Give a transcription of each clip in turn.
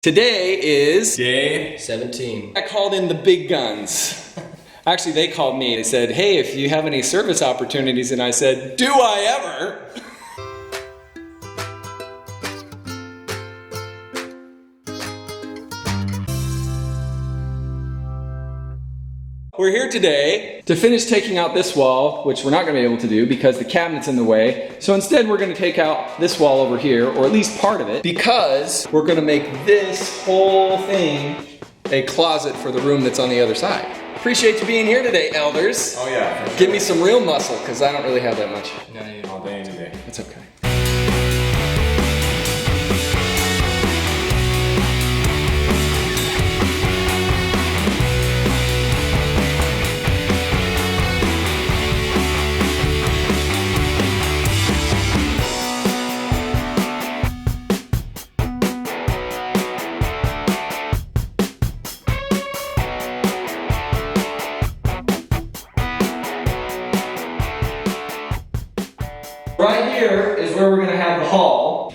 Today is day 17. I called in the big guns. Actually, they called me. They said, hey, if you have any service opportunities, and I said, do I ever? We're here today to finish taking out this wall, which we're not going to be able to do because the cabinet's in the way. So instead we're going to take out this wall over here, or at least part of it, because we're going to make this whole thing a closet for the room that's on the other side. Appreciate you being here today, elders. Oh yeah. For sure. Give me some real muscle, because I don't really have that much. No, you all day today. It's okay. Right here is where we're going to have the hall.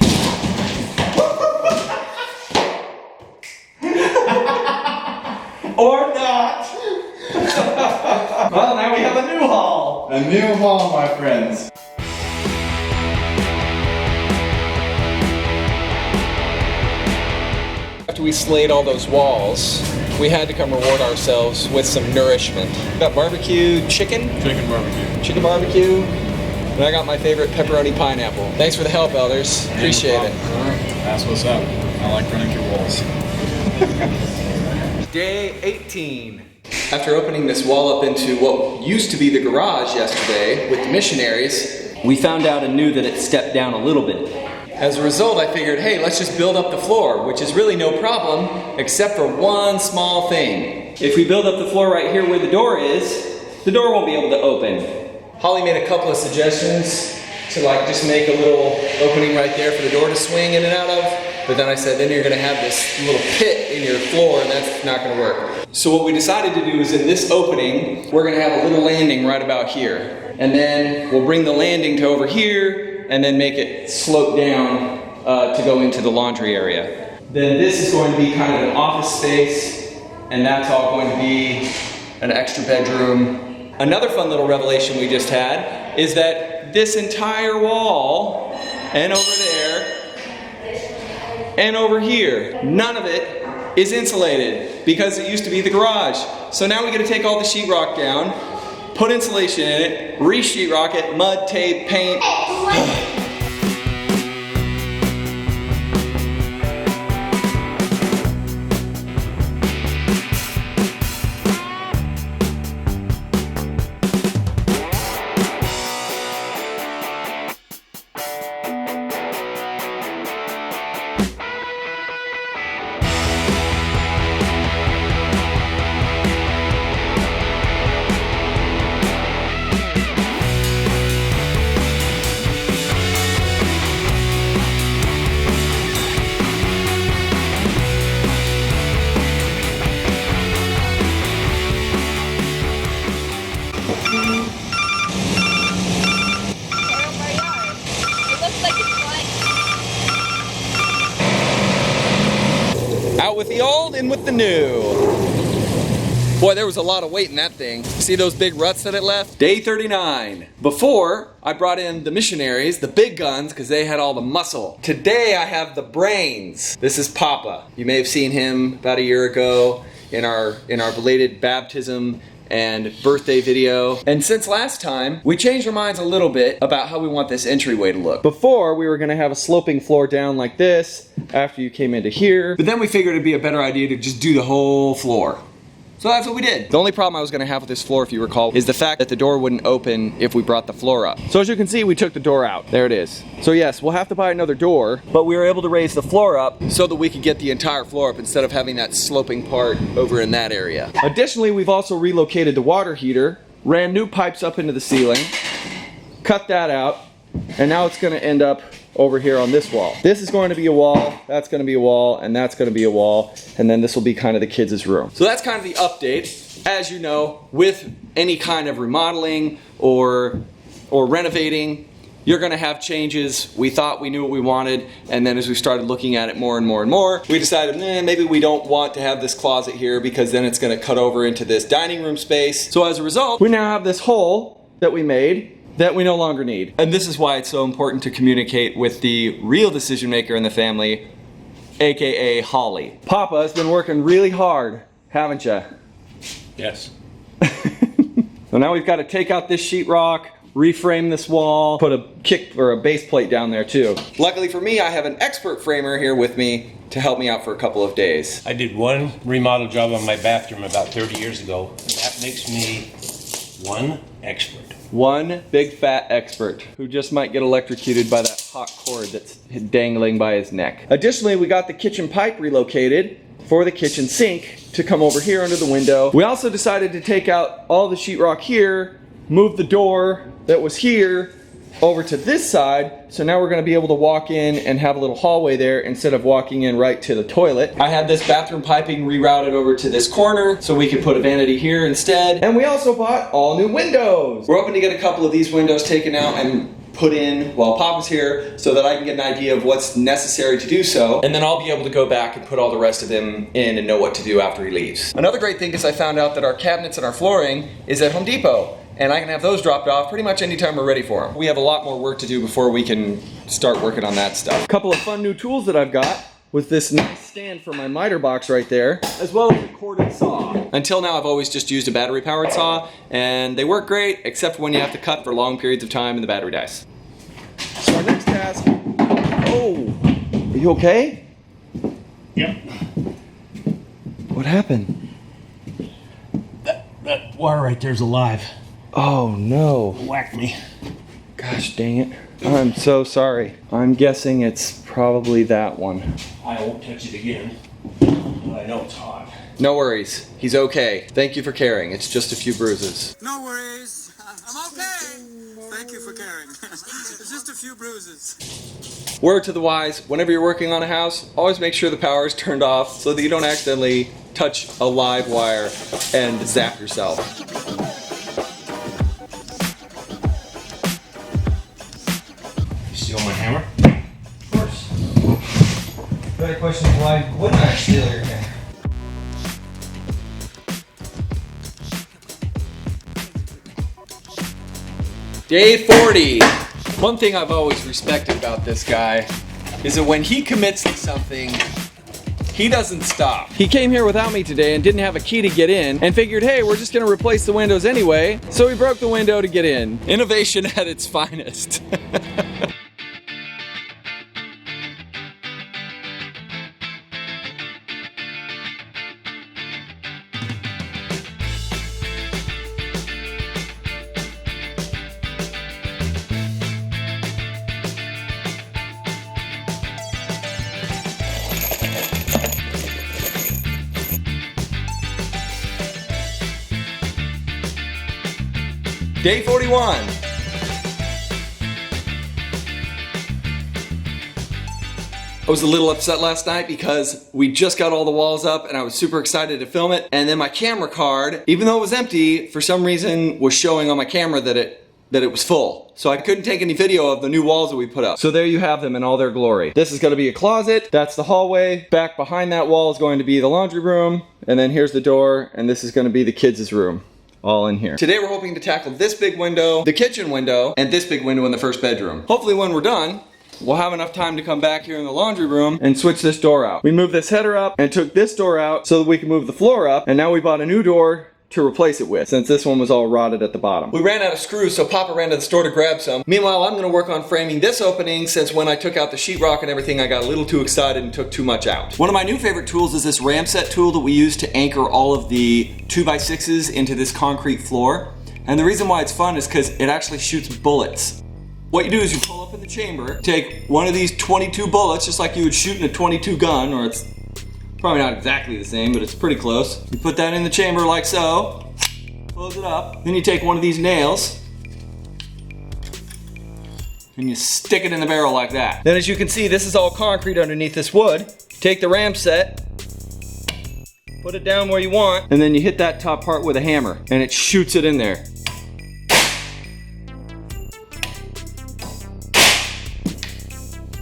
Or not. Well, now we have a new hall. A new hall, my friends. After we slayed all those walls, we had to come reward ourselves with some nourishment. Got barbecue chicken. Chicken barbecue. Chicken barbecue. And I got my favorite pepperoni pineapple. Thanks for the help, elders. Appreciate it. That's what's up. I like running through walls. Day 18. After opening this wall up into what used to be the garage yesterday with the missionaries, we found out and knew that it stepped down a little bit. As a result, I figured, hey, let's just build up the floor, which is really no problem, except for one small thing. If we build up the floor right here where the door is, the door won't be able to open. Holly made a couple of suggestions to just make a little opening right there for the door to swing in and out of. But then I said, then you're gonna have this little pit in your floor and that's not gonna work. So what we decided to do is in this opening, we're gonna have a little landing right about here. And then we'll bring the landing to over here and then make it slope down to go into the laundry area. Then this is going to be kind of an office space, and that's all going to be an extra bedroom. Another fun little revelation we just had is that this entire wall, and over there, and over here, none of it is insulated because it used to be the garage. So now we got to take all the sheetrock down, put insulation in it, re-sheetrock it, mud, tape, paint. Out with the old, in with the new. Boy, there was a lot of weight in that thing. See those big ruts that it left? Day 39. Before, I brought in the missionaries, the big guns, because they had all the muscle. Today, I have the brains. This is Papa. You may have seen him about a year ago in our belated baptism and birthday video. And since last time, we changed our minds a little bit about how we want this entryway to look. Before, we were gonna have a sloping floor down like this after you came into here. But then we figured it'd be a better idea to just do the whole floor. So that's what we did. The only problem I was gonna have with this floor, if you recall, is the fact that the door wouldn't open if we brought the floor up. So as you can see, we took the door out. There it is. So yes, we'll have to buy another door, but we were able to raise the floor up so that we could get the entire floor up instead of having that sloping part over in that area. Additionally, we've also relocated the water heater, ran new pipes up into the ceiling, cut that out, and now it's gonna end up over here on this wall. This is going to be a wall, that's going to be a wall, and that's going to be a wall, and then this will be kind of the kids' room. So that's kind of the update. As you know, with any kind of remodeling or renovating, you're gonna have changes. We thought we knew what we wanted, and then as we started looking at it more and more and more, we decided, maybe we don't want to have this closet here because then it's gonna cut over into this dining room space. So as a result, we now have this hole that we made that we no longer need. And this is why it's so important to communicate with the real decision maker in the family, AKA Holly. Papa has been working really hard, haven't you? Yes. So now we've got to take out this sheetrock, reframe this wall, put a kick or a base plate down there too. Luckily for me, I have an expert framer here with me to help me out for a couple of days. I did one remodel job on my bathroom about 30 years ago, and that makes me one expert. One big fat expert who just might get electrocuted by that hot cord that's dangling by his neck. Additionally, we got the kitchen pipe relocated for the kitchen sink to come over here under the window. We also decided to take out all the sheetrock here, move the door that was here over to this side, so now we're going to be able to walk in and have a little hallway there instead of walking in right to the toilet. I had this bathroom piping rerouted over to this corner so we could put a vanity here instead. And we also bought all new windows. We're hoping to get a couple of these windows taken out and put in while Papa's here so that I can get an idea of what's necessary to do so, and then I'll be able to go back and put all the rest of them in and know what to do after he leaves. Another great thing is I found out that our cabinets and our flooring is at Home Depot, and I can have those dropped off pretty much anytime we're ready for them. We have a lot more work to do before we can start working on that stuff. A couple of fun new tools that I've got with this nice stand for my miter box right there, as well as a corded saw. Until now, I've always just used a battery-powered saw, and they work great, except when you have to cut for long periods of time and the battery dies. So our next task, oh, are you okay? Yep. What happened? That wire right there's alive. Oh no. Whacked me. Gosh dang it. I'm so sorry. I'm guessing it's probably that one. I won't touch it again, but I know it's hot. No worries. He's okay. Thank you for caring. It's just a few bruises. No worries. I'm okay. Thank you for caring. It's just a few bruises. Word to the wise, whenever you're working on a house, always make sure the power is turned off so that you don't accidentally touch a live wire and zap yourself. You steal my hammer? Of course. Better question is why wouldn't I steal your hammer? Day 40. One thing I've always respected about this guy is that when he commits to something, he doesn't stop. He came here without me today and didn't have a key to get in and figured, hey, we're just gonna replace the windows anyway. So he broke the window to get in. Innovation at its finest. Day 41. I was a little upset last night because we just got all the walls up and I was super excited to film it, and then my camera card, even though it was empty, for some reason was showing on my camera that it was full. So I couldn't take any video of the new walls that we put up. So there you have them in all their glory. This is gonna be a closet, that's the hallway, back behind that wall is going to be the laundry room, and then here's the door, and this is gonna be the kids' room. All in here. Today we're hoping to tackle this big window, the kitchen window, and this big window in the first bedroom. Hopefully when we're done, we'll have enough time to come back here in the laundry room and switch this door out. We moved this header up and took this door out so that we can move the floor up, and now we bought a new door to replace it with, since this one was all rotted at the bottom. We ran out of screws, so Papa ran to the store to grab some. Meanwhile, I'm gonna work on framing this opening, since when I took out the sheetrock and everything, I got a little too excited and took too much out. One of my new favorite tools is this ram set tool that we use to anchor all of the 2x6s into this concrete floor. And the reason why it's fun is because it actually shoots bullets. What you do is you pull up in the chamber, take one of these 22 bullets, just like you would shoot in a 22 gun, or it's probably not exactly the same, but it's pretty close. You put that in the chamber like so, close it up, then you take one of these nails, and you stick it in the barrel like that. Then as you can see, this is all concrete underneath this wood. Take the ram set, put it down where you want, and then you hit that top part with a hammer, and it shoots it in there.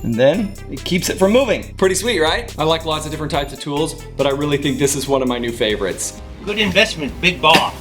and then it keeps it from moving. Pretty sweet, right? I like lots of different types of tools, but I really think this is one of my new favorites. Good investment, big ball.